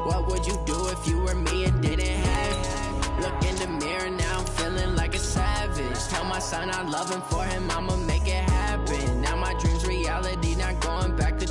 What would you do if you were me and didn't have it? Look in the mirror now, I'm feeling like a savage. Tell my son I love him, for him I'ma make it happen. Now my dream's reality, not going back to.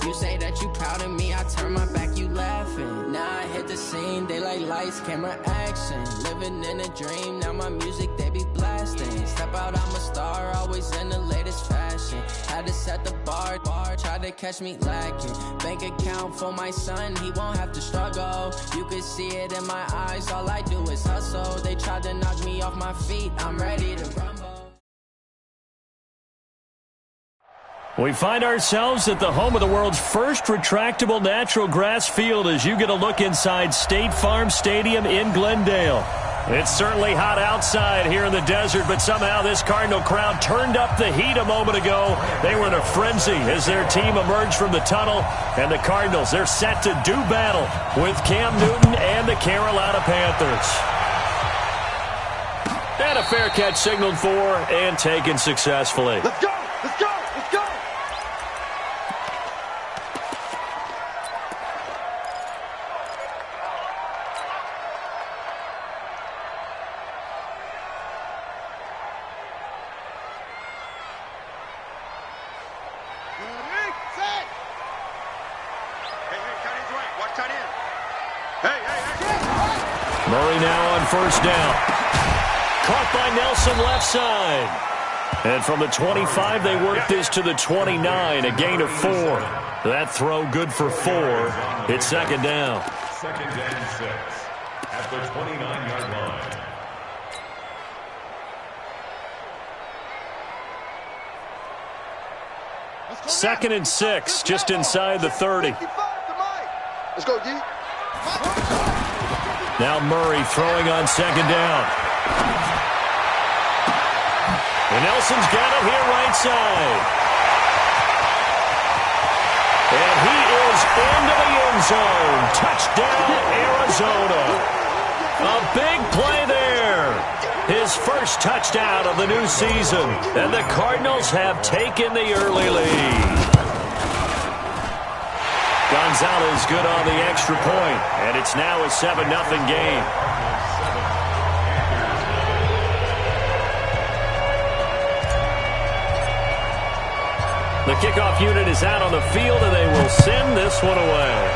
You say that you proud of me, I turn my back, you laughing. Now I hit the scene, they like lights, camera, action. Living in a dream, now my music they be blasting. Step out, I'm a star, always in the latest fashion. Had to set the bar, try to catch me lacking. Bank account for my son, he won't have to struggle. You can see it in my eyes, all I do is hustle. They tried to knock me off my feet, I'm ready to rumble. We find ourselves at the home of the world's first retractable natural grass field as you get a look inside State Farm Stadium in Glendale. It's certainly hot outside here in the desert, but somehow this Cardinal crowd turned up the heat a moment ago. They were in a frenzy as their team emerged from the tunnel, and the Cardinals, they're set to do battle with Cam Newton and the Carolina Panthers. And a fair catch signaled for and taken successfully. Let's go! Let's go! Let's go! Murray now on first down. Caught by Nelson left side. And from the 25, they work this to the 29, a gain of 4. That throw good for 4. It's second down. Second and 6 at the 29-yard line. Second and 6, just inside the 30. Let's go, D. Now Murray throwing on second down. And Nelson's got him here right side. And he is into the end zone. Touchdown, Arizona. A big play there. His first touchdown of the new season. And the Cardinals have taken the early lead. Gonzalez good on the extra point, and it's now a 7-0 game. The kickoff unit is out on the field, and they will send this one away.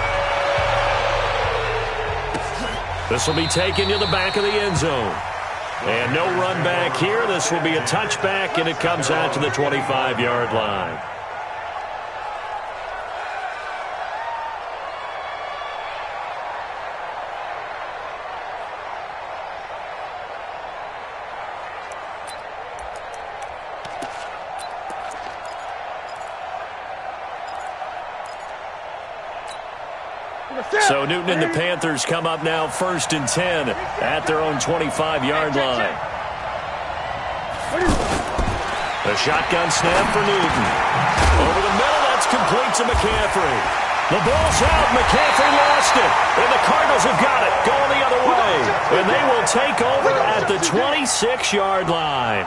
This will be taken to the back of the end zone. And no run back here. This will be a touchback, and it comes out to the 25-yard line. So Newton and the Panthers come up now first and 10 at their own 25-yard line. A shotgun snap for Newton. Over the middle, that's complete to McCaffrey. The ball's out. McCaffrey lost it. And the Cardinals have got it. Going the other way. And they will take over at the 26-yard line.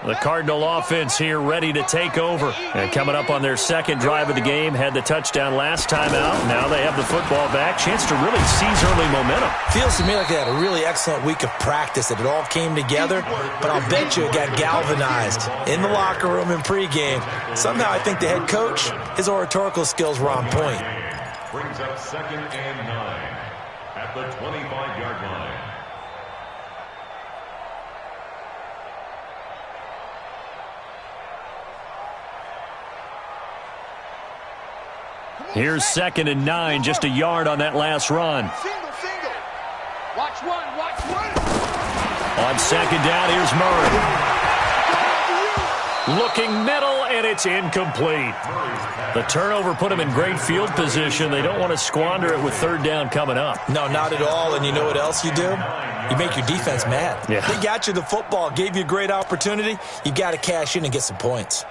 The Cardinal offense here ready to take over. And coming up on their second drive of the game, had the touchdown last time out. Now they have the football back. Chance to really seize early momentum. Feels to me like they had a really excellent week of practice, that it all came together. But I'll bet you it got galvanized in the locker room in pregame. Somehow I think the head coach, his oratorical skills were on point. Brings up second and 9 at the 25-yard line. Here's second and 9, just a yard on that last run. Single. Watch one. On second down, here's Murray. Looking middle, and it's incomplete. The turnover put him in great field position. They don't want to squander it with third down coming up. No, not at all. And you know what else you do? You make your defense mad. Yeah. They got you the football, gave you a great opportunity. You got to cash in and get some points.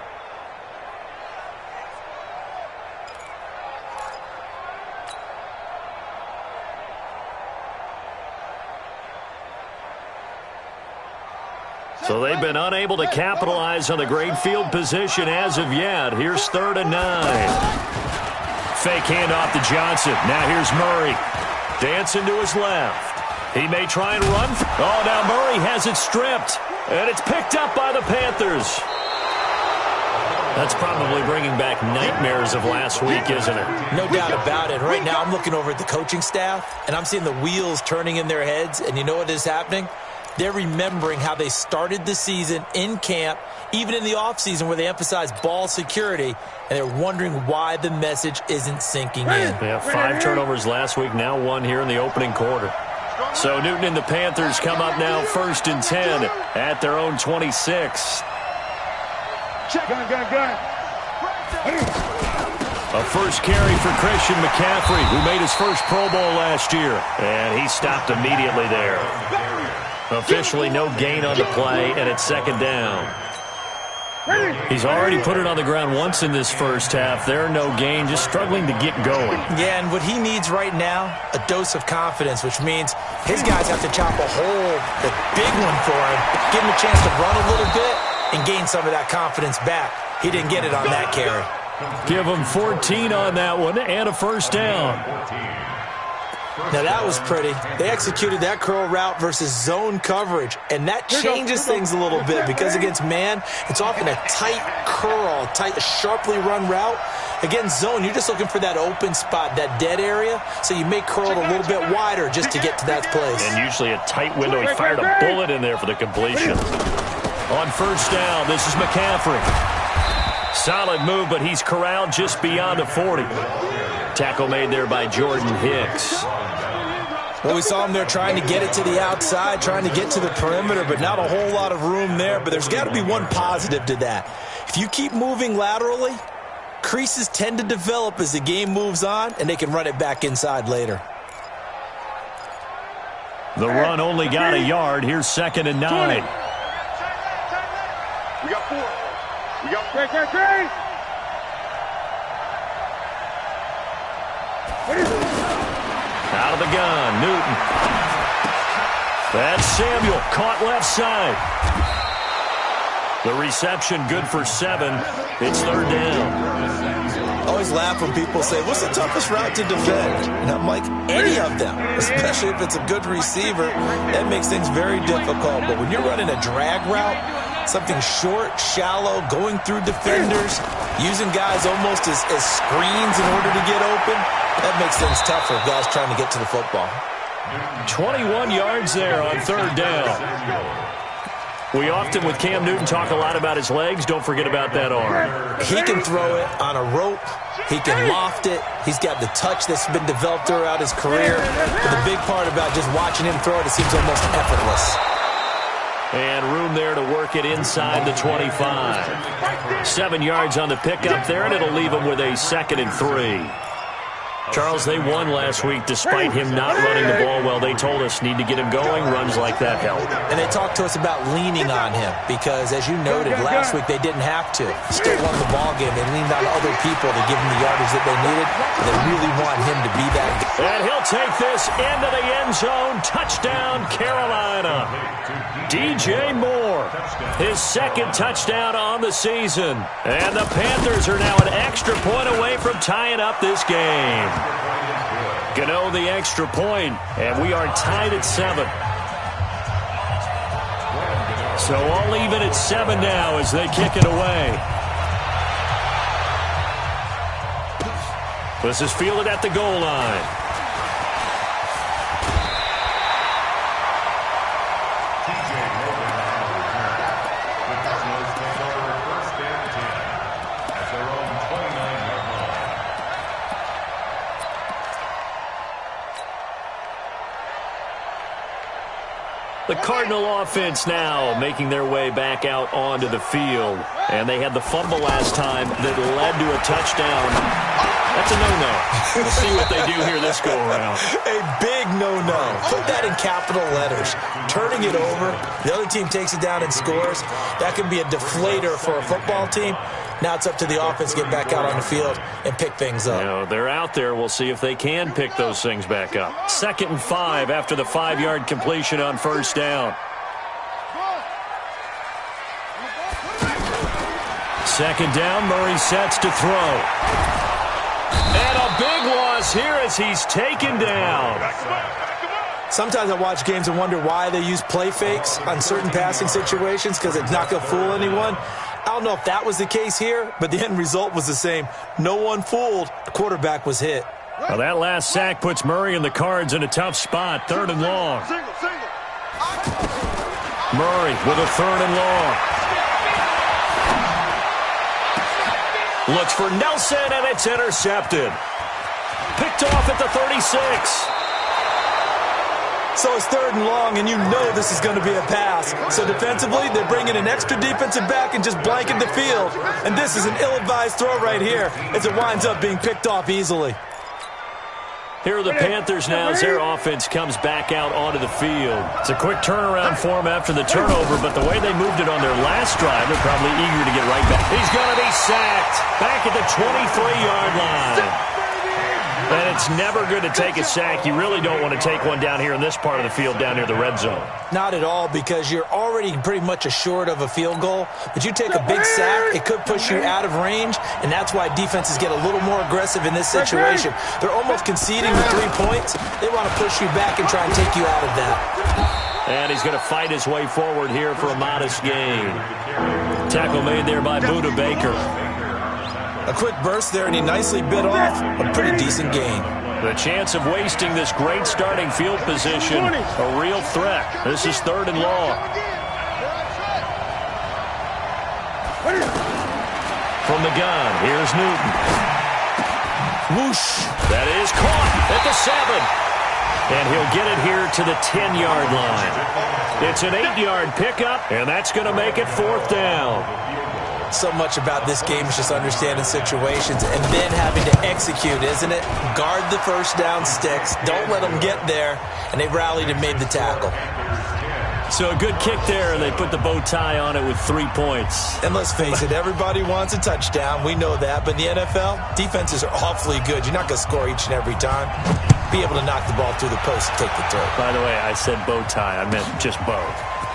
So they've been unable to capitalize on the great field position as of yet. Here's 3rd and 9. Fake handoff to Johnson. Now here's Murray. Dancing to his left. He may try and run. Oh, now Murray has it stripped. And it's picked up by the Panthers. That's probably bringing back nightmares of last week, isn't it? No doubt about it. Right now I'm looking over at the coaching staff, and I'm seeing the wheels turning in their heads. And you know what is happening? They're remembering how they started the season in camp, even in the offseason where they emphasized ball security, and they're wondering why the message isn't sinking in. Yeah, 5 turnovers last week, now 1 here in the opening quarter. So Newton and the Panthers come up now 1st and 10 at their own 26. Gun. A first carry for Christian McCaffrey, who made his first Pro Bowl last year. And he stopped immediately there. Officially no gain on the play, and it's 2nd down. He's already put it on the ground once in this first half. There, no gain, just struggling to get going. Yeah, and what he needs right now, a dose of confidence, which means his guys have to chop a hole, a big one for him, give him a chance to run a little bit, and gain some of that confidence back. He didn't get it on that carry. Give him 14 on that one, and a first down. Now, that was pretty. They executed that curl route versus zone coverage, and that changes things a little bit because against man, it's often a tight curl, tight, sharply run route. Against zone, you're just looking for that open spot, that dead area, so you may curl it a little bit wider just to get to that place. And usually a tight window. He fired a bullet in there for the completion. On first down, this is McCaffrey. Solid move, but he's corralled just beyond the 40. Tackle made there by Jordan Hicks. Well, we saw him there trying to get it to the outside, trying to get to the perimeter, but not a whole lot of room there. But there's got to be one positive to that. If you keep moving laterally, creases tend to develop as the game moves on, and they can run it back inside later. The run only got a yard. Here's 2nd and 9. We got 4. We got 3. Out of the gun, Newton. That's Samuel, caught left side. The reception good for 7. It's 3rd down. I always laugh when people say, what's the toughest route to defend? And I'm like, any of them, especially if it's a good receiver. That makes things very difficult. But when you're running a drag route, something short, shallow, going through defenders, using guys almost as screens in order to get open, that makes things tougher for guys trying to get to the football. 21 yards there on 3rd down. We often, with Cam Newton, talk a lot about his legs. Don't forget about that arm. He can throw it on a rope. He can loft it. He's got the touch that's been developed throughout his career. But the big part about just watching him throw it, it seems almost effortless. And room there to work it inside the 25. 7 yards on the pickup there, and it'll leave him with a 2nd and 3. Charles, they won last week despite him not running the ball well. They told us need to get him going. Runs like that help. And they talked to us about leaning on him because, as you noted, last week they didn't have to. Still won the ball game. They leaned on other people to give him the yardage that they needed. They really want him to be that guy. And he'll take this into the end zone. Touchdown, Carolina. DJ Moore, his 2nd touchdown on the season. And the Panthers are now an extra point away from tying up this game. Gano the extra point, and we are tied at 7. So all even at 7 now as they kick it away. This is fielded at the goal line. The Cardinal offense now making their way back out onto the field. And they had the fumble last time that led to a touchdown. That's a no-no. We'll see what they do here this go-around. A big no-no. Put that in capital letters. Turning it over, the other team takes it down and scores. That can be a deflator for a football team. Now it's up to the offense to get back out on the field and pick things up. You know, they're out there. We'll see if they can pick those things back up. 2nd and 5 after the 5-yard completion on first down. 2nd down, Murray sets to throw. And a big loss here as he's taken down. Sometimes I watch games and wonder why they use play fakes on certain passing situations because it's not going to fool anyone. I don't know if that was the case here, but the end result was the same. No one fooled. The quarterback was hit. Well, that last sack puts Murray and the Cards in a tough spot. 3rd and long. Murray with a 3rd and long. Looks for Nelson, and it's intercepted. Picked off at the 36. So it's 3rd and long, and you know this is going to be a pass. So defensively, they're bringing an extra defensive back and just blanket the field. And this is an ill-advised throw right here as it winds up being picked off easily. Here are the Panthers now as their offense comes back out onto the field. It's a quick turnaround for them after the turnover, but the way they moved it on their last drive, they're probably eager to get right back. He's going to be sacked back at the 23-yard line. And it's never good to take a sack. You really don't want to take one down here in this part of the field, down near the red zone. Not at all, because you're already pretty much assured of a field goal. But you take a big sack, it could push you out of range, and that's why defenses get a little more aggressive in this situation. They're almost conceding the 3 points. They want to push you back and try and take you out of that. And he's going to fight his way forward here for a modest gain. Tackle made there by Budda Baker. A quick burst there, and he nicely bit off a pretty decent gain. The chance of wasting this great starting field position, a real threat. This is 3rd and long. From the gun, here's Newton. Whoosh. That is caught at the 7. And he'll get it here to the 10-yard line. It's an 8-yard pickup, and that's going to make it 4th down. So much about this game is just understanding situations and then having to execute, isn't it? Guard the first down sticks. Don't let them get there. And they rallied and made the tackle. So a good kick there, and they put the bow tie on it with 3 points. And let's face it, everybody wants a touchdown. We know that. But in the NFL, defenses are awfully good. You're not going to score each and every time. Be able to knock the ball through the post and take the throw. By the way, I said bow tie. I meant just bow.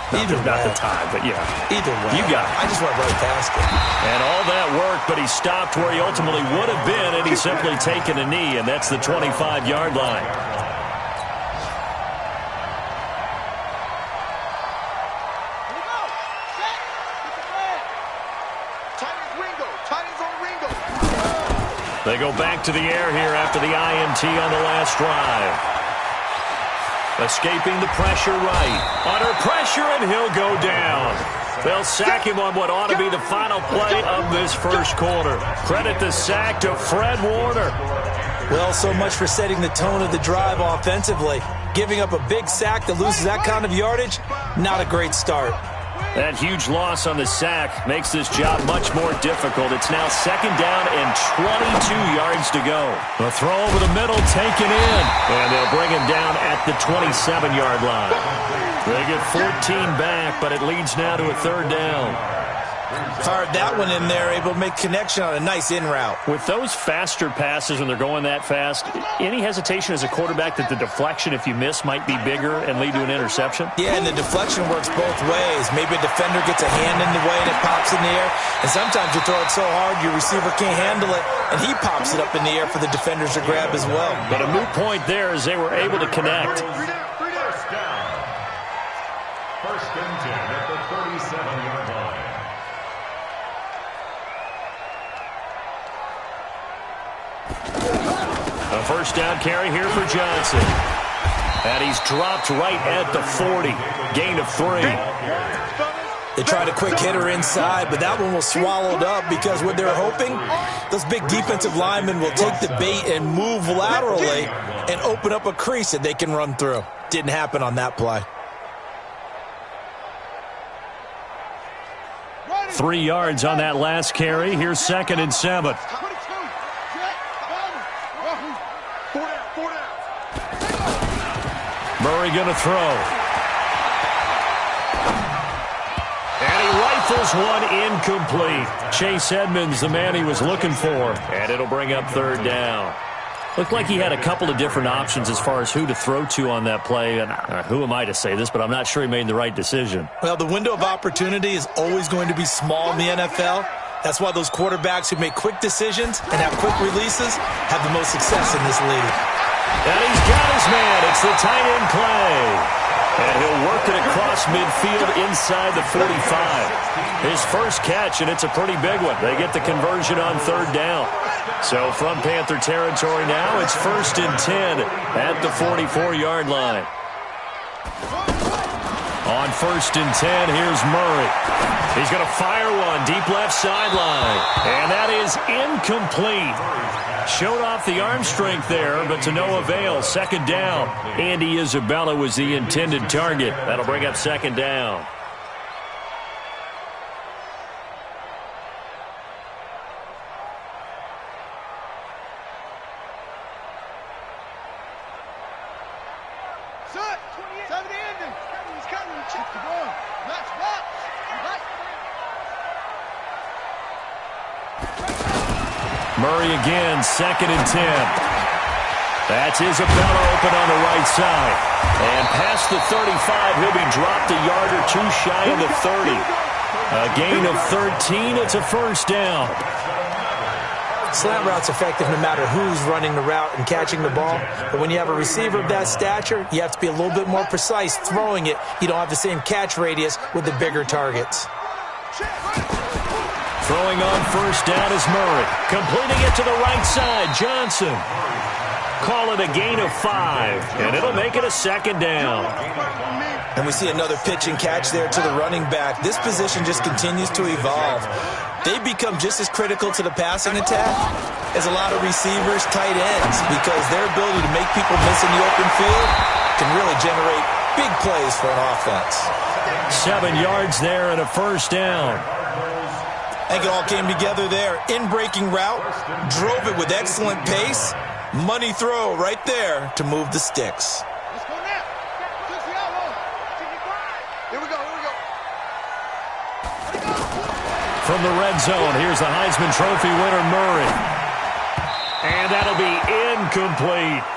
Not the tie, but yeah. Either way. You got it. I just went right past it. And all that work, but he stopped where he ultimately would have been, and he's simply taken a knee, and that's the 25-yard line. They go back to the air here after the INT on the last drive. Escaping the pressure right. Under pressure, and he'll go down. They'll sack him on what ought to be the final play of this first quarter. Credit the sack to Fred Warner. Well, so much for setting the tone of the drive offensively. Giving up a big sack that loses that kind of yardage, not a great start. That huge loss on the sack makes this job much more difficult. It's now 2nd down and 22 yards to go. The throw over the middle taken in, and they'll bring him down at the 27-yard line. They get 14 back, but it leads now to a 3rd down. Fired that one in there, able to make connection on a nice in route. With those faster passes when they're going that fast, any hesitation as a quarterback that the deflection, if you miss, might be bigger and lead to an interception? Yeah, and the deflection works both ways. Maybe a defender gets a hand in the way and it pops in the air. And sometimes you throw it so hard your receiver can't handle it, and he pops it up in the air for the defenders to grab as well. But a moot point there as they were able to connect. First and 10 at the 37-yard line. A first down carry here for Johnson. And he's dropped right at the 40. Gain of 3. They tried a quick hitter inside, but that one was swallowed up because what they're hoping, those big defensive linemen will take the bait and move laterally and open up a crease that they can run through. Didn't happen on that play. 3 yards on that last carry. Here's 2nd and 7. Murray going to throw. And he rifles one incomplete. Chase Edmonds, the man he was looking for. And it'll bring up third down. Looked like he had a couple of different options as far as who to throw to on that play. And who am I to say this, but I'm not sure he made the right decision. Well, the window of opportunity is always going to be small in the NFL. That's why those quarterbacks who make quick decisions and have quick releases have the most success in this league. And he's got his man. It's the tight end Clay. And he'll work it across midfield inside the 45. His first catch, and it's a pretty big one. They get the conversion on third down. So from Panther territory now, it's 1st and 10 at the 44-yard line. On 1st and 10, here's Murray. He's going to fire one deep left sideline. And that is incomplete. Showed off the arm strength there, but to no avail. Second down. Andy Isabella was the intended target. That'll bring up second down. Murray again, 2nd and 10. That's Isabella open on the right side. And past the 35, he'll be dropped a yard or two shy of the 30. A gain of 13, it's a first down. Slant route's effective no matter who's running the route and catching the ball. But when you have a receiver of that stature, you have to be a little bit more precise throwing it. You don't have the same catch radius with the bigger targets. Throwing on first down is Murray. Completing it to the right side, Johnson. Call it a gain of 5, and it'll make it a second down. And we see another pitch and catch there to the running back. This position just continues to evolve. They become just as critical to the passing attack as a lot of receivers, tight ends, because their ability to make people miss in the open field can really generate big plays for an offense. 7 yards there and a first down. I think it all came together there. In-breaking route, drove it with excellent pace. Money throw right there to move the sticks. Let's go now. Here we go. From the red zone, here's the Heisman Trophy winner, Murray. And that'll be incomplete.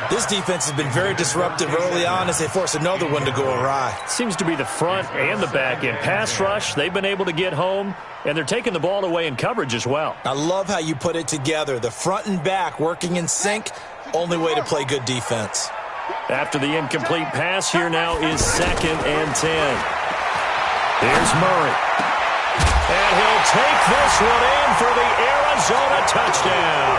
This defense has been very disruptive early on as they force another one to go awry. Seems to be the front and the back end. Pass rush, they've been able to get home, and they're taking the ball away in coverage as well. I love how you put it together. The front and back working in sync, only way to play good defense. After the incomplete pass, here now is 2nd and 10. Here's Murray. And he'll take this one in for the Arizona touchdown.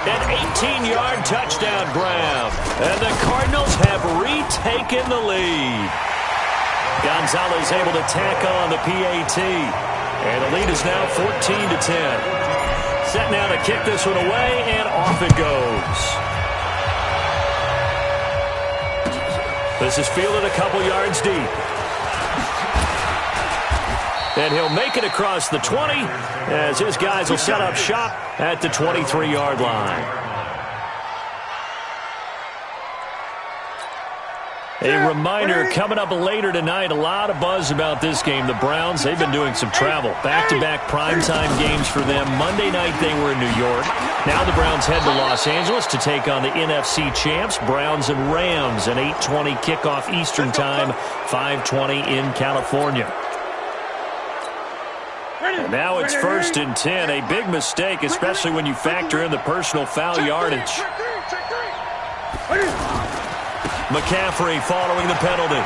An 18-yard touchdown grab. And the Cardinals have retaken the lead. Gonzalez able to tack on the PAT. And the lead is now 14-10. Set now to kick this one away, and off it goes. This is fielded a couple yards deep. And he'll make it across the 20 as his guys will set up shop at the 23-yard line. A reminder, coming up later tonight, a lot of buzz about this game. The Browns, they've been doing some travel. Back-to-back primetime games for them. Monday night they were in New York. Now the Browns head to Los Angeles to take on the NFC champs, Browns and Rams, an 8:20 kickoff Eastern time, 5:20 in California. And now it's 1st and 10, a big mistake, especially when you factor in the personal foul yardage. McCaffrey following the penalty.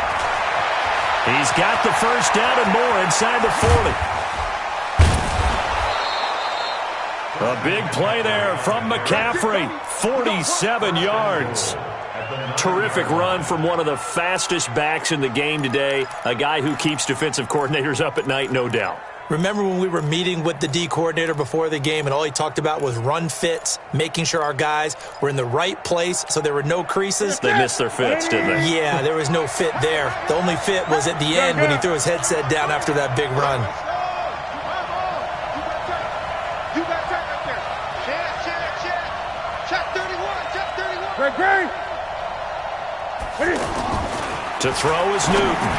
He's got the first down and more inside the 40. A big play there from McCaffrey, 47 yards. Terrific run from one of the fastest backs in the game today, a guy who keeps defensive coordinators up at night, no doubt. Remember when we were meeting with the D coordinator before the game and all he talked about was run fits, making sure our guys were in the right place so there were no creases? They missed their fits, didn't they? Yeah, there was no fit there. The only fit was at the end when he threw his headset down after that big run. You got that right there. Check 31. Check 31. Great. To throw is Newton.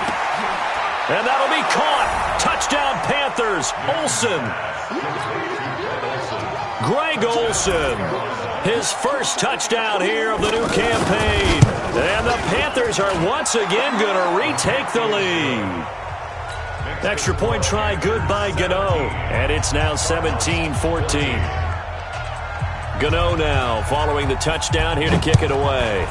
And that'll be caught. Touchdown Panthers. Olsen. Greg Olsen. His first touchdown here of the new campaign. And the Panthers are once again going to retake the lead. Extra point try good by Gano. And it's now 17-14. Gano now following the touchdown here to kick it away.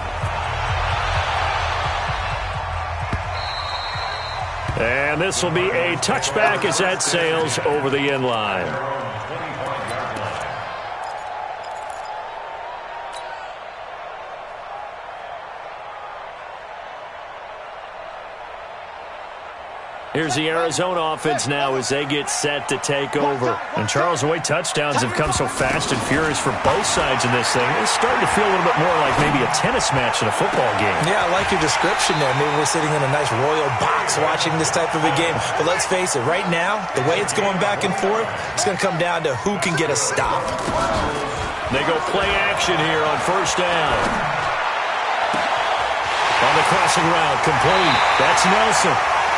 And this will be a touchback as that sails over the end line. Here's the Arizona offense now as they get set to take over. And Charles, the way touchdowns have come so fast and furious for both sides in this thing, it's starting to feel a little bit more like maybe a tennis match in a football game. Yeah, I like your description there. Maybe we're sitting in a nice royal box watching this type of a game. But let's face it, right now, the way it's going back and forth, it's going to come down to who can get a stop. They go play action here on first down. On the crossing route, complete. That's Nelson.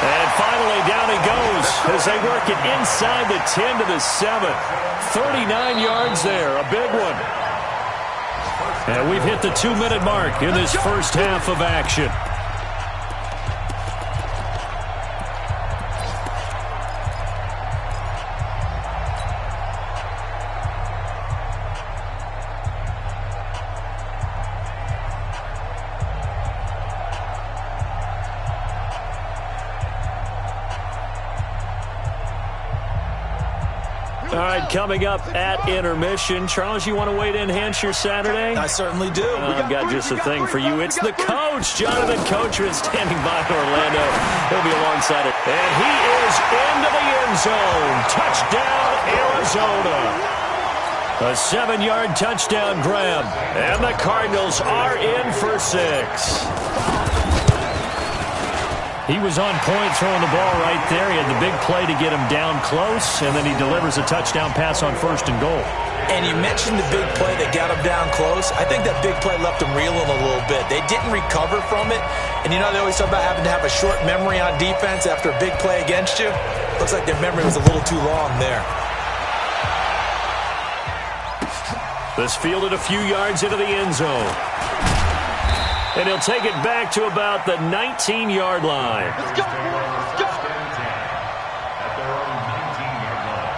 And finally, down he goes as they work it inside the 10 to the 7. 39 yards there, a big one. And we've hit the 2-minute mark in this first half of action. All right, coming up at intermission. Charles, you want to wait to enhance your Saturday? I certainly do. I've got just a thing for you. It's the coach, Jonathan Coachman, standing by in Orlando. He'll be alongside it. And he is into the end zone. Touchdown, Arizona. A 7-yard touchdown grab. And the Cardinals are in for 6. He was on point throwing the ball right there. He had the big play to get him down close, and then he delivers a touchdown pass on first and goal. And you mentioned the big play that got him down close. I think that big play left him reeling a little bit. They didn't recover from it. And you know they always talk about having to have a short memory on defense after a big play against you. Looks like their memory was a little too long there. This fielded a few yards into the end zone. And he'll take it back to about the 19-yard line. Let's go, let's go. At their own 19-yard line.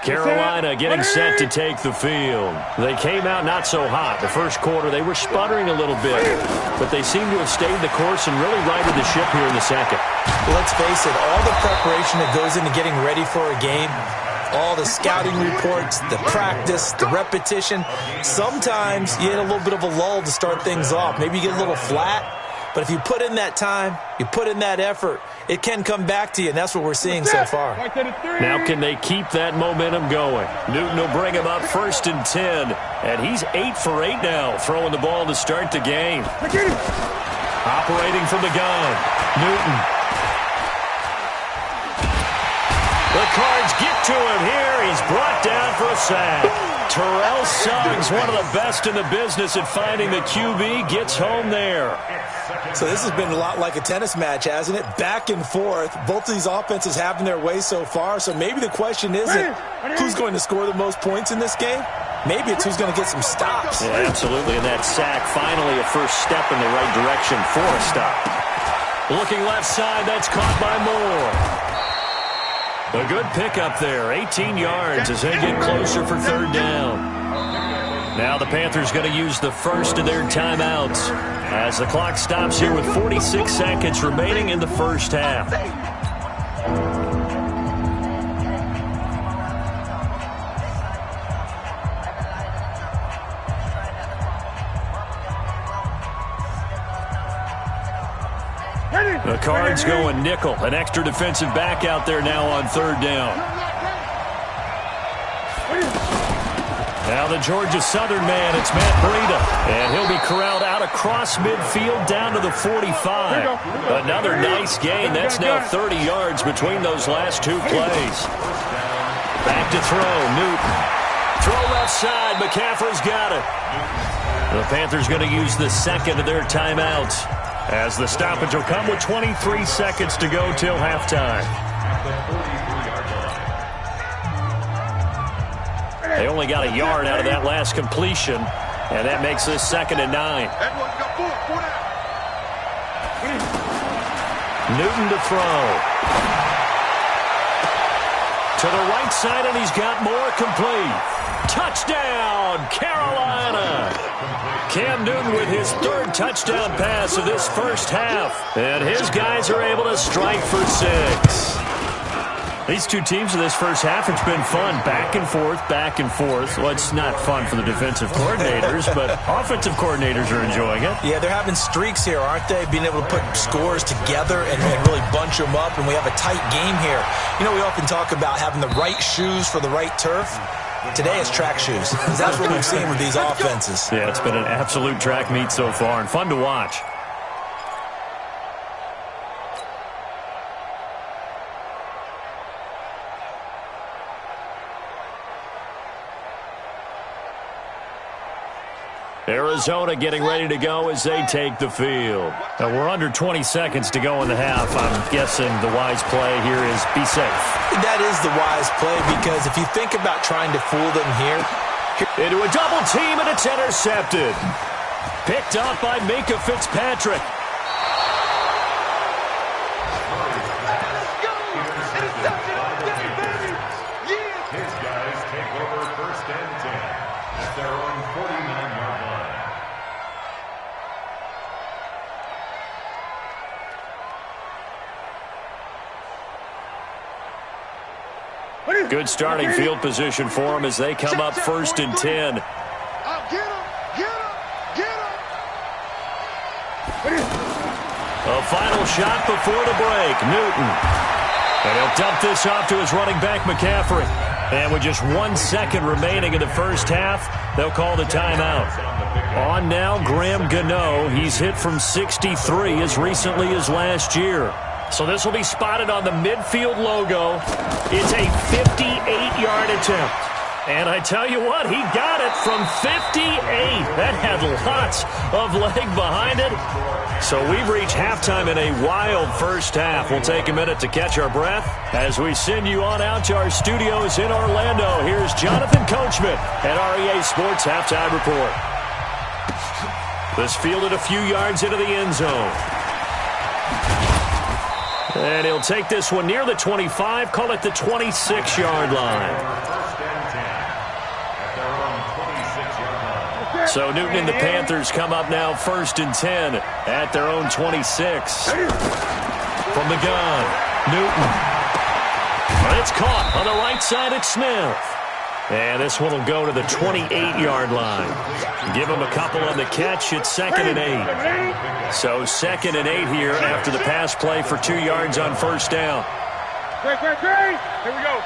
Carolina getting set to take the field. They came out not so hot. The first quarter, they were sputtering a little bit. But they seem to have stayed the course and really righted the ship here in the second. Let's face it, all the preparation that goes into getting ready for a game, all the scouting reports, the practice, the repetition, sometimes you hit a little bit of a lull to start things off. Maybe you get a little flat, but if you put in that time, you put in that effort, it can come back to you, and that's what we're seeing so far. Now can they keep that momentum going? Newton will bring him up first and 10, and he's 8 for 8 now, throwing the ball to start the game. Operating from the gun, Newton. The Cards get to him here. He's brought down for a sack. Terrell Suggs, one of the best in the business at finding the QB, gets home there. So this has been a lot like a tennis match, hasn't it? Back and forth. Both of these offenses having their way so far. So maybe the question isn't who's going to score the most points in this game. Maybe it's who's going to get some stops. Yeah, absolutely. And that sack, finally a first step in the right direction for a stop. Looking left side, that's caught by Moore. A good pickup there, 18 yards as they get closer for third down. Now the Panthers going to use the first of their timeouts as the clock stops here with 46 seconds remaining in the first half. The Cards going nickel. An extra defensive back out there now on third down. Now the Georgia Southern man, it's Matt Breida. And he'll be corralled out across midfield down to the 45. Another nice gain. That's now 30 yards between those last two plays. Back back to throw. Newton. Throw left side. McCaffrey's got it. The Panthers going to use the second of their timeouts, as the stoppage will come with 23 seconds to go till halftime. They only got a yard out of that last completion, and that makes this 2nd and 9. Newton to throw. To the right side, and he's got more. Complete. Touchdown, Carolina. Cam Newton with his 3rd touchdown pass of this first half. And his guys are able to strike for 6. These two teams in this first half, it's been fun. Back and forth, back and forth. Well, it's not fun for the defensive coordinators, but offensive coordinators are enjoying it. Yeah, they're having streaks here, aren't they? Being able to put scores together and really bunch them up, and we have a tight game here. You know, we often talk about having the right shoes for the right turf. Today it's track shoes. That's what we've seen with these offenses. Yeah, it's been an absolute track meet so far, and fun to watch. Arizona getting ready to go as they take the field. Now, we're under 20 seconds to go in the half. I'm guessing the wise play here is be safe. That is the wise play, because if you think about trying to fool them here. Into a double team, and it's intercepted. Picked up by Minka Fitzpatrick. His guys take over 1st and 10 at their own 49-yard line. Good starting field position for them as they come up 1st and 10. A final shot before the break. Newton. And he'll dump this off to his running back, McCaffrey. And with just 1 second remaining in the first half, they'll call the timeout. On now, Graham Gano. He's hit from 63 as recently as last year. So this will be spotted on the midfield logo. It's a 58-yard attempt. And I tell you what, he got it from 58. That had lots of leg behind it. So we've reached halftime in a wild first half. We'll take a minute to catch our breath as we send you on out to our studios in Orlando. Here's Jonathan Coachman at REA Sports Halftime Report. This fielded a few yards into the end zone. And he'll take this one near the 25, call it the 26-yard line. So Newton and the Panthers come up now 1st and 10 at their own 26. From the gun, Newton. But it's caught on the right side at Smith. And this one will go to the 28-yard line. Give him a couple on the catch. It's 2nd and 8. So 2nd and 8 here after the pass play for 2 yards on 1st down. Here we go.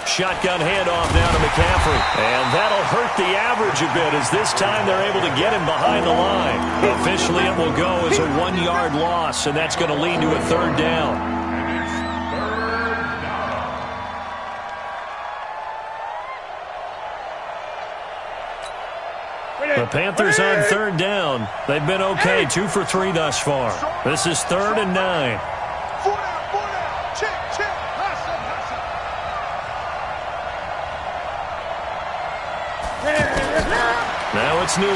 Shotgun handoff now to McCaffrey. And that'll hurt the average a bit as this time they're able to get him behind the line. Officially, it will go as a 1-yard loss, and that's going to lead to a 3rd down. The Panthers on 3rd down. They've been okay, 2 for 3 thus far. This is 3rd and 9. Now it's Newton.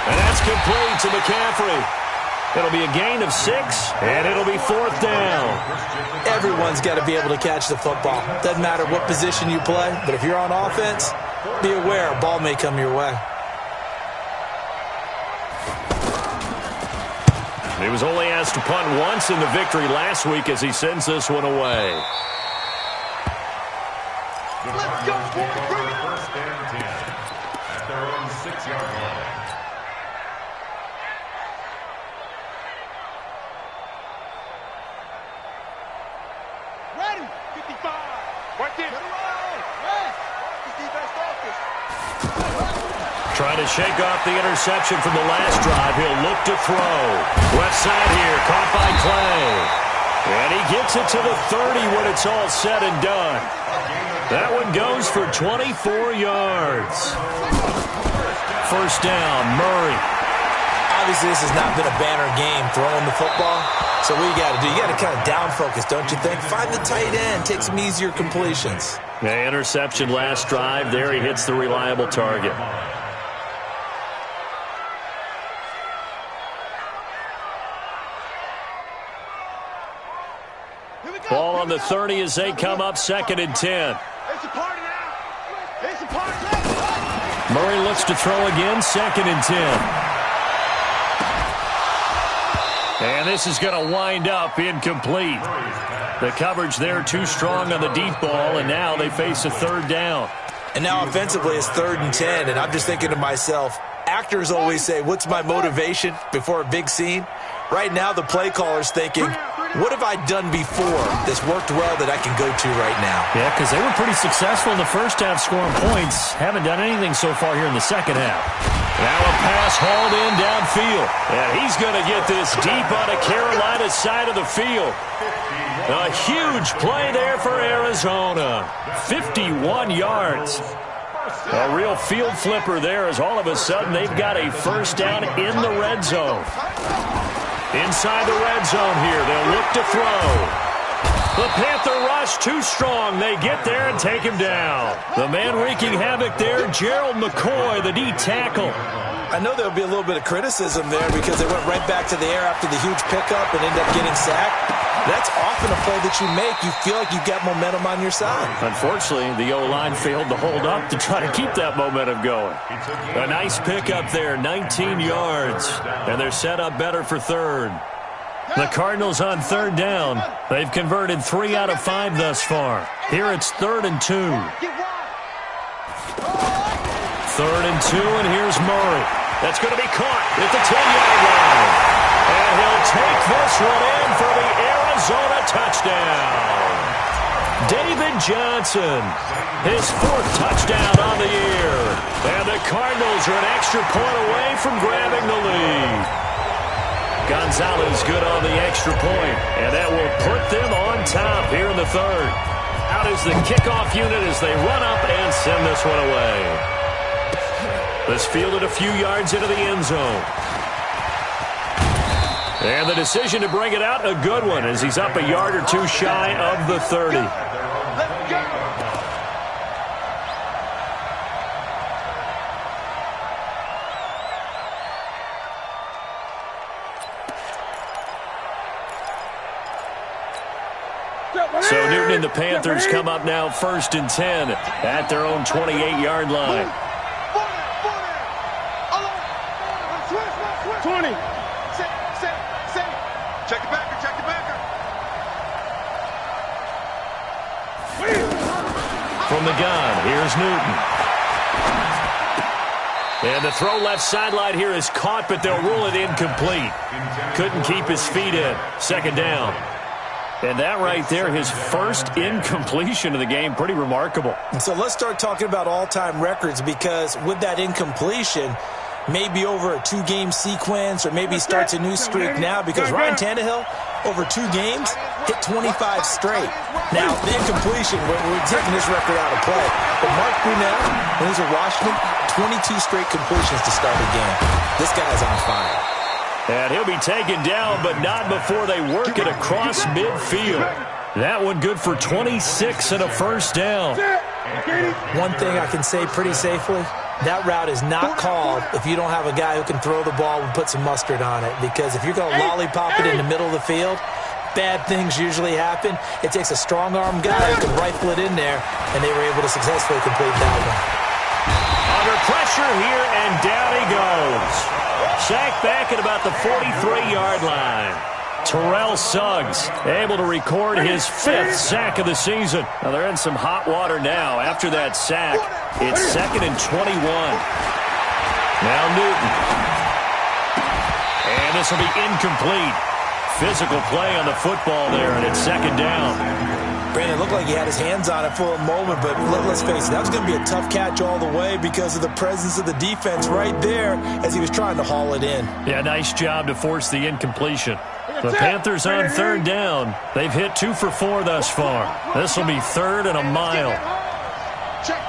And that's complete to McCaffrey. It'll be a gain of 6, and it'll be 4th down. Everyone's got to be able to catch the football. Doesn't matter what position you play, but if you're on offense, be aware a ball may come your way. He was only asked to punt once in the victory last week as he sends this one away. Let's go, boys. Bring it. 1st and 10 at their own 6-yard line. Ready. 55. Right there. Get away. Yes. This defense focus. Trying to shake off the interception from the last drive. He'll look to throw. Left side here, caught by Clay. And he gets it to the 30 when it's all said and done. That one goes for 24 yards. First down, Murray. Obviously, this has not been a banner game throwing the football. So what you got to do, you got to kind of down focus, don't you think? Find the tight end, take some easier completions. The interception last drive. There he hits the reliable target. Ball on the 30 as they come up 2nd and 10. It's a party now. It's a party. Murray looks to throw again, 2nd and 10. And this is going to wind up incomplete. The coverage there too strong on the deep ball, and now they face a 3rd down. And now offensively it's 3rd and 10, and I'm just thinking to myself, actors always say, what's my motivation before a big scene? Right now the play caller's thinking, what have I done before that's worked well that I can go to right now? Yeah, because they were pretty successful in the first half scoring points. Haven't done anything so far here in the second half. Now a pass hauled in downfield. And he's going to get this deep on the Carolina side of the field. A huge play there for Arizona. 51 yards. A real field flipper there as all of a sudden they've got a first down in the red zone. Inside the red zone here, they'll look to throw. The Panther rush too strong. They get there and take him down. The man wreaking havoc there, Gerald McCoy, the D tackle. I know there'll be a little bit of criticism there because they went right back to the air after the huge pickup and ended up getting sacked. That's often a play that you make. You feel like you've got momentum on your side. Unfortunately, the O-line failed to hold up to try to keep that momentum going. A nice pickup there, 19 yards. And they're set up better for 3rd. The Cardinals on 3rd down. They've converted 3 out of 5 thus far. Here it's 3rd and 2. 3rd and 2, and here's Murray. That's going to be caught at the 10-yard line. And he'll take this one in for the Arizona touchdown. David Johnson, his 4th touchdown on the year. And the Cardinals are an extra point away from grabbing the lead. Gonzalez good on the extra point, and that will put them on top here in the 3rd. Out is the kickoff unit as they run up and send this one away. This fielded a few yards into the end zone. And the decision to bring it out, a good one, as he's up a yard or two shy of the 30. So Newton and the Panthers come up now 1st and 10 at their own 28-yard line. 20. Check the backer, check the backer. From the gun, here's Newton. And the throw left sideline here is caught, but they'll rule it incomplete. Couldn't keep his feet in. 2nd down. And that right there, his first incompletion of the game, pretty remarkable. So let's start talking about all-time records, because with that incompletion, maybe over a 2-game sequence, or maybe starts a new streak now, because Ryan Tannehill, over 2 games, hit 25 straight. Now, the incompletion, we're taking this record out of play. But Mark Brunell, when he was at Washington, 22 straight completions to start a game. This guy's on fire. And he'll be taken down, but not before they work it across midfield. That one good for 26 and a first down. One thing I can say pretty safely, that route is not called if you don't have a guy who can throw the ball and put some mustard on it. Because if you're going to lollipop it in the middle of the field, bad things usually happen. It takes a strong-arm guy who can rifle it in there, and they were able to successfully complete that one. Under pressure here, and down he goes. Sacked back at about the 43-yard line. Terrell Suggs able to record his 5th sack of the season. Now they're in some hot water now after that sack. It's 2nd and 21. Now Newton. And this will be incomplete. Physical play on the football there, and it's 2nd down. Brandon, it looked like he had his hands on it for a moment, but let's face it, that was going to be a tough catch all the way because of the presence of the defense right there as he was trying to haul it in. Yeah, nice job to force the incompletion. The Panthers on third down. They've hit 2 for 4 thus far. This will be third and a mile. Check.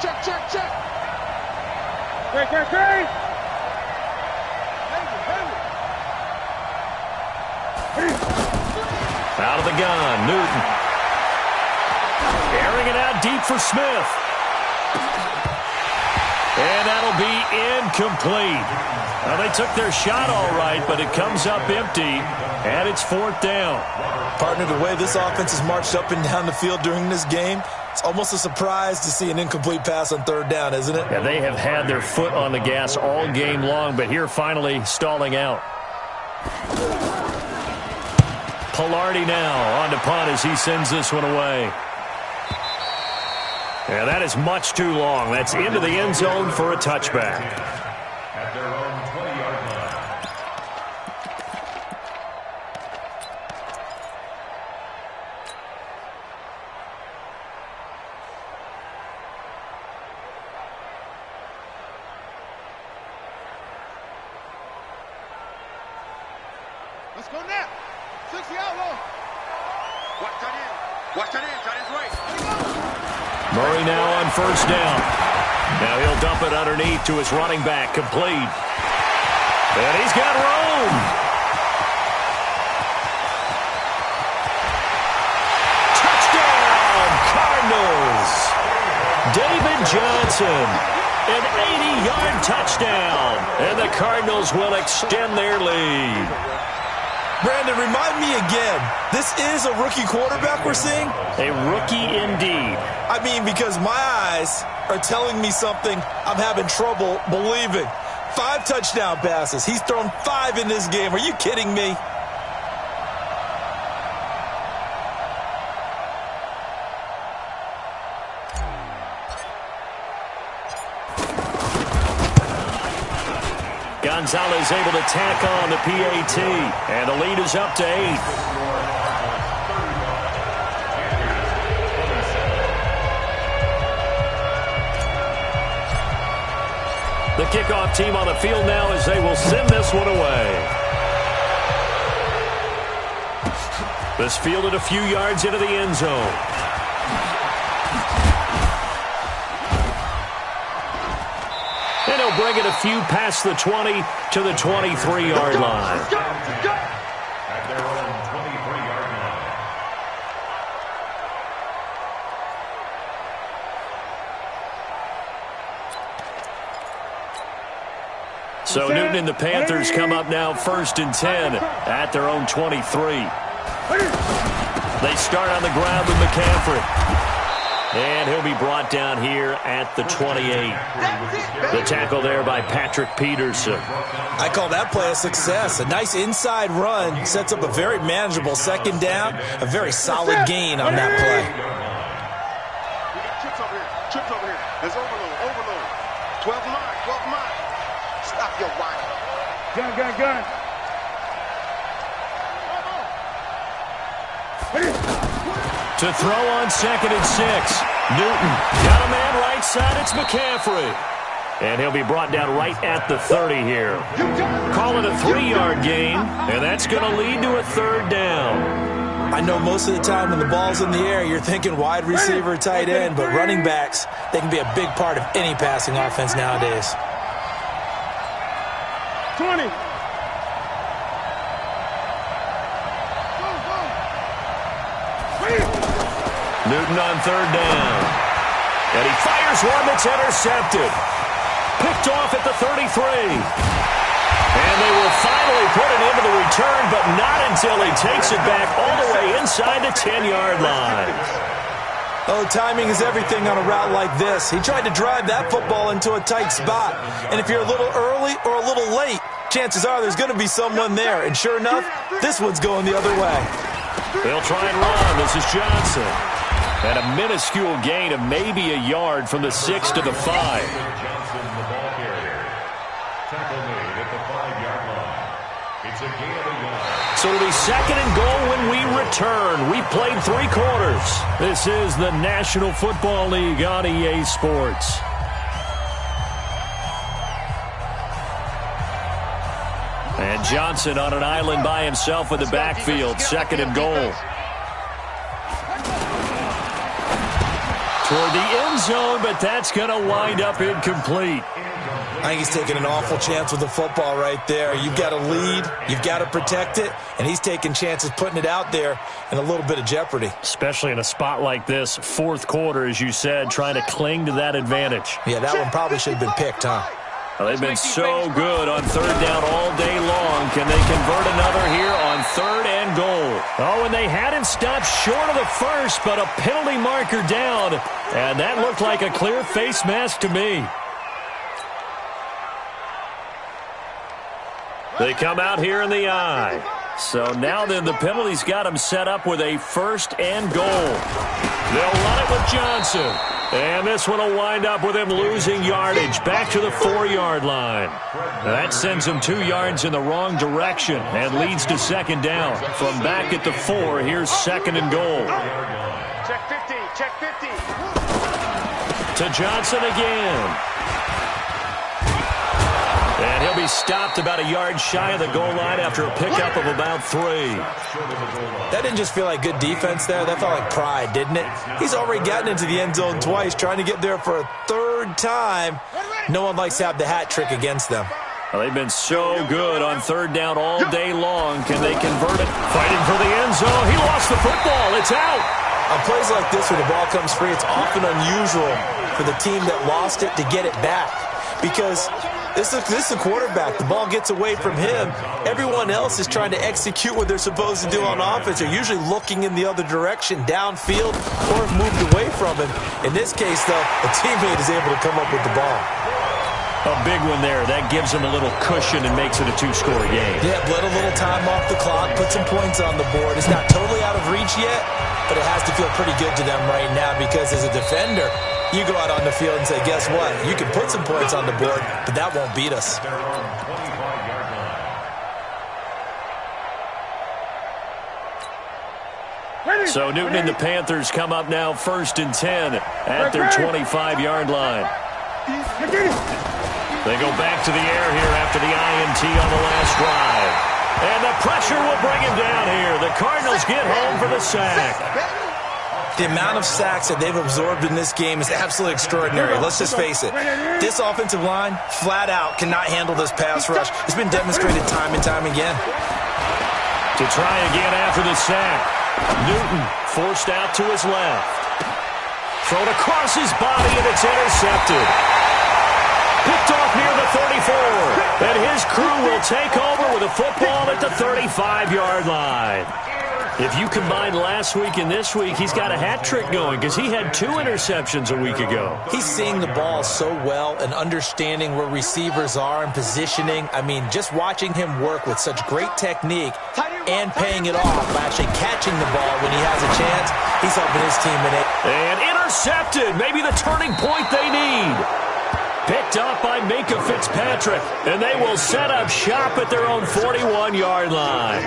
Great. Out of the gun, Newton. Airing it out deep for Smith. And that'll be incomplete. Well, they took their shot all right, but it comes up empty, and it's 4th down. Partner, the way this offense has marched up and down the field during this game, it's almost a surprise to see an incomplete pass on third down, isn't it? Yeah, they have had their foot on the gas all game long, but here finally stalling out. Pilardi now on to punt as he sends this one away. Yeah, that is much too long. That's into the end zone for a touchback. At their own 20-yard line. Let's go now. 60 outlaw. Watch that in. Got his way. Murray now on first down. Now he'll dump it underneath to his running back, complete. And he's got room. Touchdown, Cardinals. David Johnson, an 80-yard touchdown. And the Cardinals will extend their lead. Brandon, remind me again, this is a rookie quarterback we're seeing? A rookie indeed. I mean, because my eyes are telling me something I'm having trouble believing. 5 touchdown passes. He's thrown 5 in this game. Are you kidding me? Gonzalez able to tack on the PAT, and the lead is up to 8. The kickoff team on the field now as they will send this one away. This fielded a few yards into the end zone. And he'll bring it a few past the 20 to the 23-yard line. At their own 23-yard line. So Newton and the Panthers come up now 1st and 10 at their own 23. They start on the ground with McCaffrey. And he'll be brought down here at the 28. The tackle there by Patrick Peterson. I call that play a success. A nice inside run sets up a very manageable second down. A very solid gain on that play. We got trips over here. There's overload. 12 mine. Stop your whining. Gun. To throw on 2nd and 6. Newton got a man right side. It's McCaffrey. And he'll be brought down right at the 30 here. Call it a 3-yard gain, and that's going to lead to a 3rd down. I know most of the time when the ball's in the air, you're thinking wide receiver, tight end, but running backs, they can be a big part of any passing offense nowadays. 20. Newton on 3rd down. And he fires one that's intercepted. Picked off at the 33. And they will finally put it into the return, but not until he takes it back all the way inside the 10-yard line. Oh, timing is everything on a route like this. He tried to drive that football into a tight spot. And if you're a little early or a little late, chances are there's going to be someone there. And sure enough, this one's going the other way. They'll try and run. This is Johnson. And a minuscule gain of maybe a yard from the 6 to the 5. Johnson, the ball carrier. Tackle made at the 5-yard line. It's a gain of a yard. So it'll be second and goal when we return. We played 3 quarters. This is the National Football League on EA Sports. And Johnson on an island by himself in the backfield. Second and goal. Toward the end zone, but that's going to wind up incomplete. I think he's taking an awful chance with the football right there. You've got to lead, you've got to protect it, and he's taking chances putting it out there in a little bit of jeopardy. Especially in a spot like this, fourth quarter, as you said, trying to cling to that advantage. Yeah, that one probably should have been picked, huh? Well, they've been so good on third down all day long. Can they convert another here on third and goal? Oh, and they hadn't stopped short of the first, but a penalty marker down. And that looked like a clear face mask to me. They come out here in the eye. So now then the penalty's got them set up with a first and goal. They'll run it with Johnson. And this one will wind up with him losing yardage back to the 4-yard line. That sends him 2 yards in the wrong direction and leads to second down. From back at the 4, here's second and goal. Check 50, check 50. To Johnson again. And he'll be stopped about a yard shy of the goal line after a pickup of about 3. That didn't just feel like good defense there. That felt like pride, didn't it? He's already gotten into the end zone twice, trying to get there for a 3rd time. No one likes to have the hat trick against them. Well, they've been so good on third down all day long. Can they convert it? Fighting for the end zone. He lost the football. It's out. On plays like this where the ball comes free, it's often unusual for the team that lost it to get it back. Because this is a quarterback. The ball gets away from him. Everyone else is trying to execute what they're supposed to do on offense. They're usually looking in the other direction, downfield, or have moved away from him. In this case, though, a teammate is able to come up with the ball. A big one there. That gives them a little cushion and makes it a 2-score game. Yeah, let a little time off the clock, put some points on the board. It's not totally out of reach yet, but it has to feel pretty good to them right now because as a defender, you go out on the field and say, guess what? You can put some points on the board, but that won't beat us. So Newton and the Panthers come up now 1st and 10 at their 25-yard line. They go back to the air here after the INT on the last drive. And the pressure will bring him down here. The Cardinals get home for the sack. The amount of sacks that they've absorbed in this game is absolutely extraordinary. Let's just face it. This offensive line, flat out, cannot handle this pass rush. It's been demonstrated time and time again. To try again after the sack. Newton forced out to his left. Thrown across his body, and it's intercepted. Picked off near the 34. And his crew will take over with a football at the 35-yard line. If you combine last week and this week, he's got a hat trick going because he had 2 interceptions a week ago. He's seeing the ball so well and understanding where receivers are and positioning. I mean, just watching him work with such great technique and paying it off by actually catching the ball when he has a chance, he's helping his team in it. And intercepted, maybe the turning point they need. Picked up by Minka Fitzpatrick, and they will set up shop at their own 41-yard line.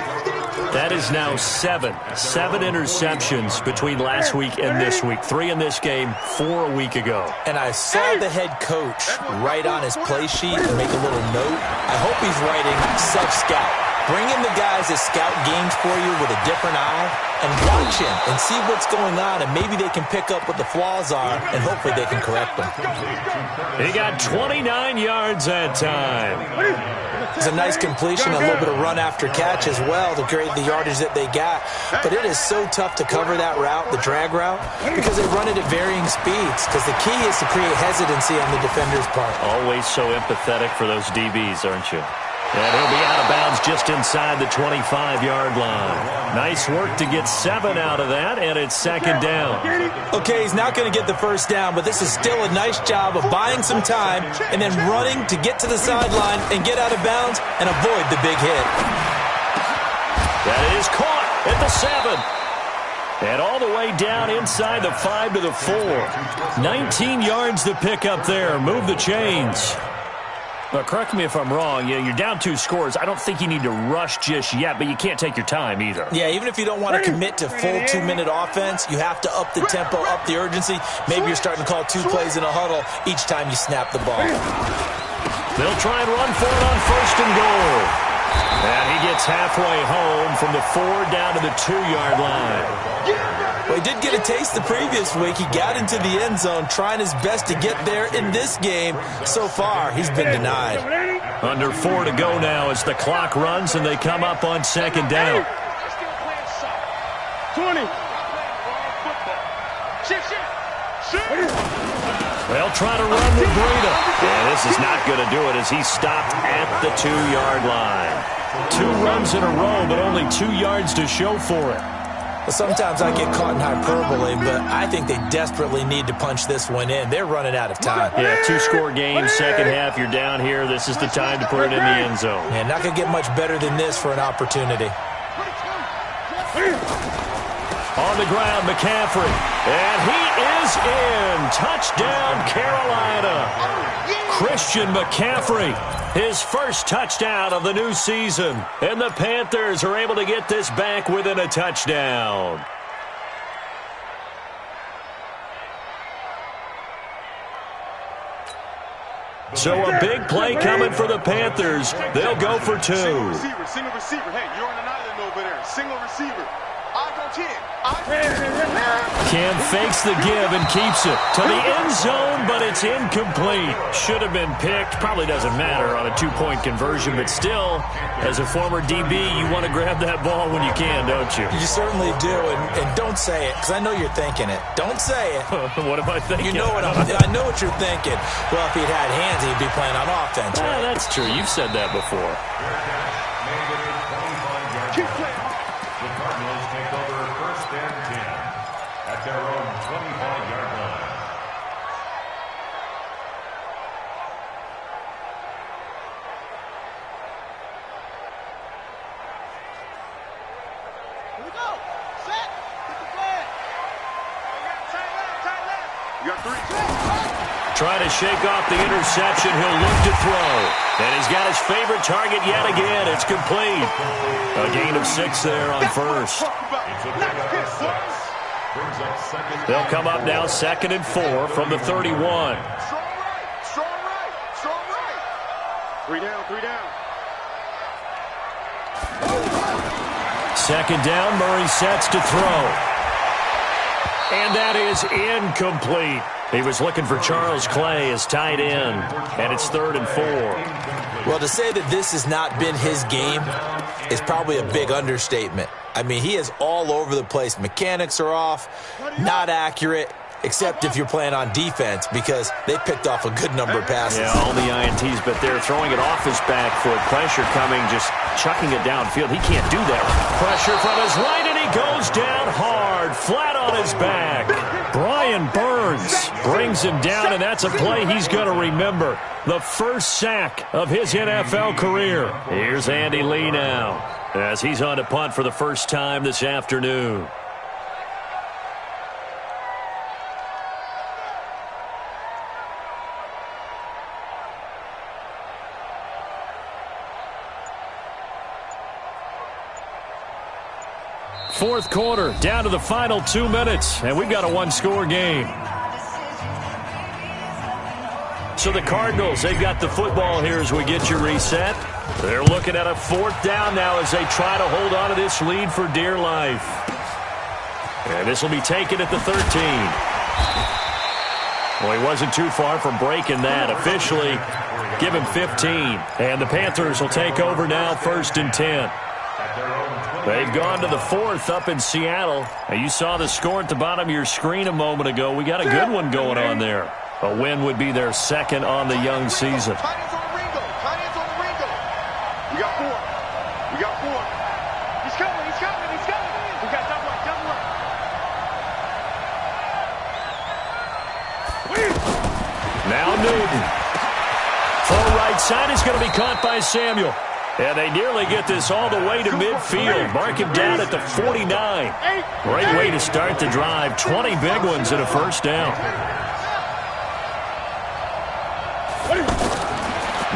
That is now 7 interceptions between last week and this week. 3 in this game, 4 a week ago. And I saw the head coach write on his play sheet and make a little note. I hope he's writing self-scout. Bring in the guys that scout games for you with a different eye and watch him and see what's going on, and maybe they can pick up what the flaws are, and hopefully they can correct them. He got 29 yards that time. It's a nice completion, a little bit of run after catch as well to create the yardage that they got. But it is so tough to cover that route, the drag route, because they run it at varying speeds, because the key is to create hesitancy on the defender's part. Always so empathetic for those DBs, aren't you? And he'll be out of bounds just inside the 25-yard line. Nice work to get 7 out of that, and it's second down. Okay, he's not going to get the first down, but this is still a nice job of buying some time and then running to get to the sideline and get out of bounds and avoid the big hit. That is caught at the 7. And all the way down inside the 5 to the 4. 19 yards to pick up there. Move the chains. But correct me if I'm wrong, you're down 2 scores. I don't think you need to rush just yet, but you can't take your time either. Yeah, even if you don't want to commit to full 2-minute offense, you have to up the tempo, up the urgency. Maybe you're starting to call 2 plays in a huddle each time you snap the ball. They'll try and run for it on 1st and goal. And he gets halfway home from the 4 down to the 2-yard line. Well, he did get a taste the previous week. He got into the end zone trying his best to get there in this game. So far, he's been denied. Under 4 to go now as the clock runs and they come up on 2nd down. 20. They'll try to run with Breida. And this is not going to do it as he's stopped at the 2-yard line. 2 runs in a row, but only 2 yards to show for it. Well, sometimes I get caught in hyperbole, but I think they desperately need to punch this one in. They're running out of time. Yeah, 2-score game, second half, you're down here. This is the time to put it in the end zone. Man, not going to get much better than this for an opportunity. On the ground, McCaffrey. And he is in. Touchdown, Carolina. Christian McCaffrey, his first touchdown of the new season. And the Panthers are able to get this back within a touchdown. So a big play coming for the Panthers. They'll go for 2. Single receiver. Hey, you're on an island over there. Single receiver. Eyes on 10. Cam fakes the give and keeps it to the end zone, but it's incomplete. Should have been picked. Probably doesn't matter on a 2-point conversion, but still, as a former DB, you want to grab that ball when you can, don't you? You certainly do, and don't say it, because I know you're thinking it. Don't say it. What am I thinking? You know what I know what you're thinking. Well, if he'd had hands, he'd be playing on offense. Ah, that's true. You've said that before. Keep playing. The Cardinals take over 1st and 10 at their own 25-yard line. Here we go. Set. Get the flag. Tight left. You got 3. Trying to shake off the interception. He'll look to throw. And he's got his favorite target yet again. It's complete. A gain of 6 there on 1st. They'll come up now 2nd and 4 from the 31. Strong right. 3 down. 2nd down, Murray sets to throw. And that is incomplete. He was looking for Charles Clay as tight end, and it's 3rd and 4. Well, to say that this has not been his game is probably a big understatement. I mean, he is all over the place. Mechanics are off, not accurate, except if you're playing on defense, because they picked off a good number of passes. Yeah, all the INTs, but they're throwing it off his back foot. Pressure coming, just chucking it downfield. He can't do that. Pressure from his right, and he goes down hard, flat on his back. Brian Burns brings him down, and that's a play he's going to remember. The first sack of his NFL career. Here's Andy Lee now, as he's on to punt for the first time this afternoon. Fourth quarter, down to the final 2 minutes, and we've got a 1-score game. So the Cardinals, they've got the football here as we get you reset. They're looking at a 4th down now as they try to hold on to this lead for dear life. And this will be taken at the 13. Well, he wasn't too far from breaking that. Officially, give him 15. And the Panthers will take over now, 1st and 10. They've gone to the 4th up in Seattle. Now, you saw the score at the bottom of your screen a moment ago. We got a good one going on there. A win would be their 2nd on the young season. Tight ends on the Ringo. We got 4. He's coming. We got double up. Now Newton. Full right side is going to be caught by Samuel. And they nearly get this all the way to midfield. Mark him down at the 49. Great way to start the drive. 20 big ones and a first down.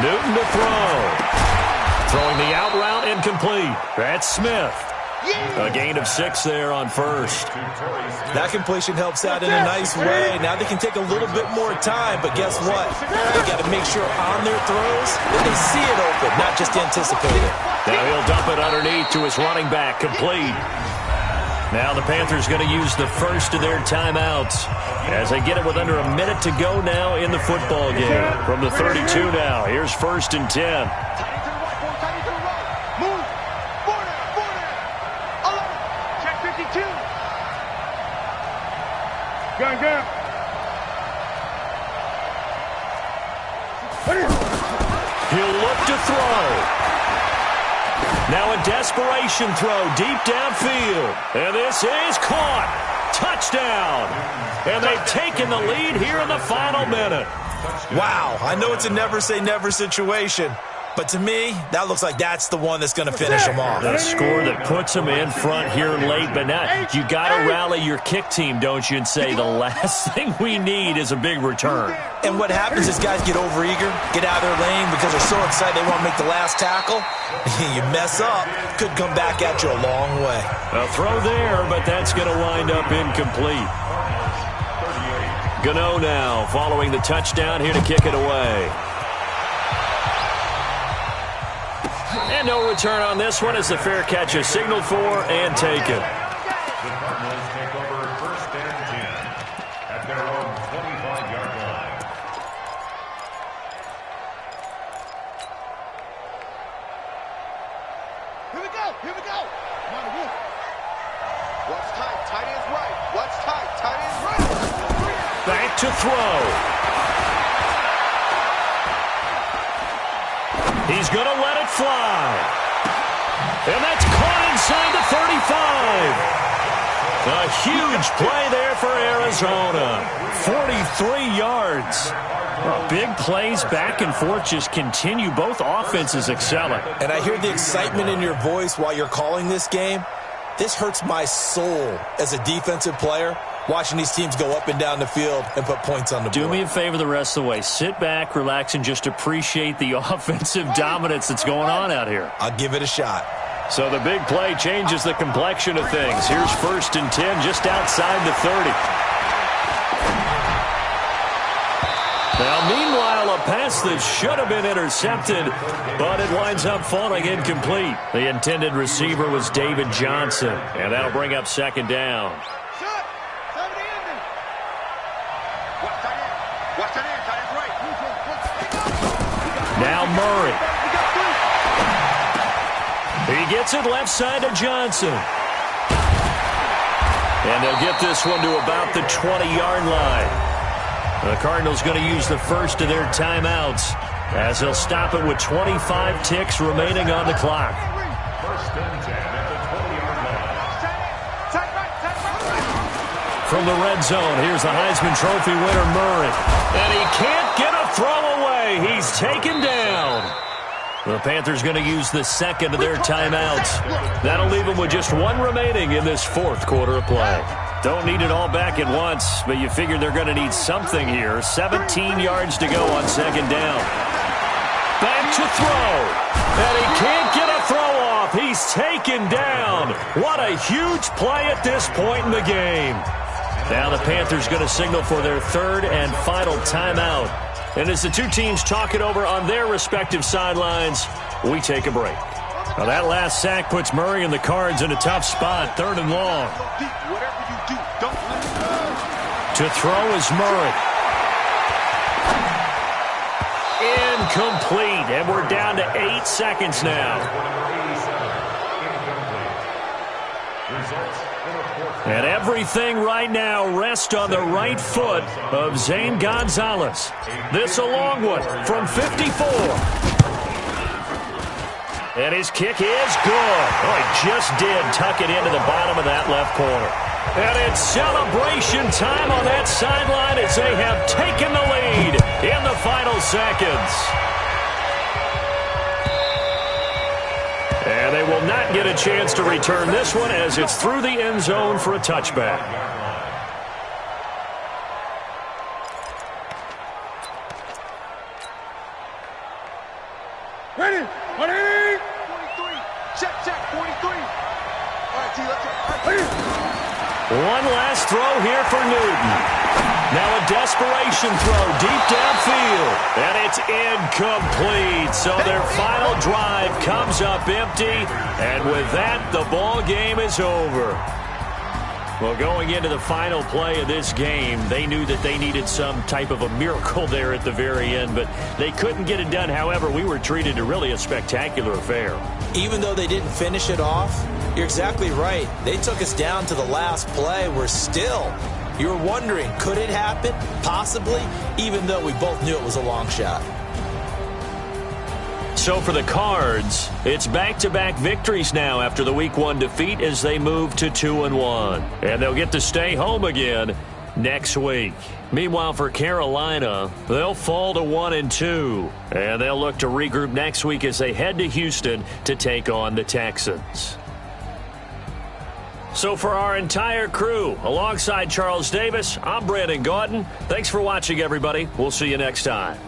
Newton to throw. Throwing the out route incomplete. That's Smith. A gain of 6 there on first. That completion helps out in a nice way. Now they can take a little bit more time, but guess what? They got to make sure on their throws that they see it open, not just anticipate it. Now he'll dump it underneath to his running back, complete. Now the Panthers going to use the first of their timeouts as they get it with under a minute to go now in the football game. From the 32 now, here's 1st and 10. He'll look to throw. Now a desperation throw deep downfield. And this is caught. Touchdown. And they've taken the lead here in the final minute. Wow, I know it's a never say never situation, but to me, that looks like that's the one that's going to finish them off. The score that puts them in front here late, but now you got to rally your kick team, don't you, and say the last thing we need is a big return. And what happens is guys get overeager, get out of their lane because they're so excited they want to make the last tackle. You mess up, could come back at you a long way. A throw there, but that's going to wind up incomplete. Gano now following the touchdown here to kick it away. And no return on this one as the fair catch is signaled for and taken. The Cardinals take over 1st and 10 at their own 25-yard line. Here we go. Here we go. Come on, Wolf. What's tight? Tight end's right. What's tight? Tight end's right. Back to throw. He's going to let it fly. And that's caught inside the 35. A huge play there for Arizona. 43 yards. Well, big plays back and forth just continue. Both offenses excelling. And I hear the excitement in your voice while you're calling this game. This hurts my soul as a defensive player, watching these teams go up and down the field and put points on the board. Do me a favor the rest of the way. Sit back, relax, and just appreciate the offensive dominance that's going on out here. I'll give it a shot. So the big play changes the complexion of things. Here's 1st and 10 just outside the 30. Now, meanwhile, a pass that should have been intercepted, but it winds up falling incomplete. The intended receiver was David Johnson, and that'll bring up 2nd down. Now Murray. He gets it left side to Johnson. And they'll get this one to about the 20-yard line. The Cardinals going to use the first of their timeouts as they'll stop it with 25 ticks remaining on the clock. 1st and 10 at the 20-yard line. From the red zone, here's the Heisman Trophy winner, Murray. And he can't get a throw away. He's taken down. The Panthers going to use the 2nd of their timeouts. That'll leave them with just 1 remaining in this 4th quarter of play. Don't need it all back at once, but you figure they're going to need something here. 17 yards to go on 2nd down. Back to throw. And he can't get a throw off. He's taken down. What a huge play at this point in the game. Now the Panthers going to signal for their 3rd and final timeout. And as the two teams talk it over on their respective sidelines, we take a break. Now that last sack puts Murray and the Cards in a tough spot. 3rd and long. To throw is Murray. Incomplete. And we're down to 8 seconds now. And everything right now rests on the right foot of Zane Gonzalez. This a long one from 54. And his kick is good. Oh, he just did tuck it into the bottom of that left corner. And it's celebration time on that sideline as they have taken the lead in the final seconds. And they will not get a chance to return this one as it's through the end zone for a touchback. One last throw here for Newton. Now a desperation throw deep downfield, and it's incomplete. So their final drive comes up empty, and with that, the ball game is over. Well, going into the final play of this game, they knew that they needed some type of a miracle there at the very end, but they couldn't get it done. However, we were treated to really a spectacular affair. Even though they didn't finish it off, you're exactly right. They took us down to the last play. We're still... You were wondering, could it happen? Possibly, even though we both knew it was a long shot. So for the Cards, it's back-to-back victories now after the Week 1 defeat as they move to 2-1. And they'll get to stay home again next week. Meanwhile, for Carolina, they'll fall to 1-2. And they'll look to regroup next week as they head to Houston to take on the Texans. So for our entire crew, alongside Charles Davis, I'm Brandon Gaudin. Thanks for watching, everybody. We'll see you next time.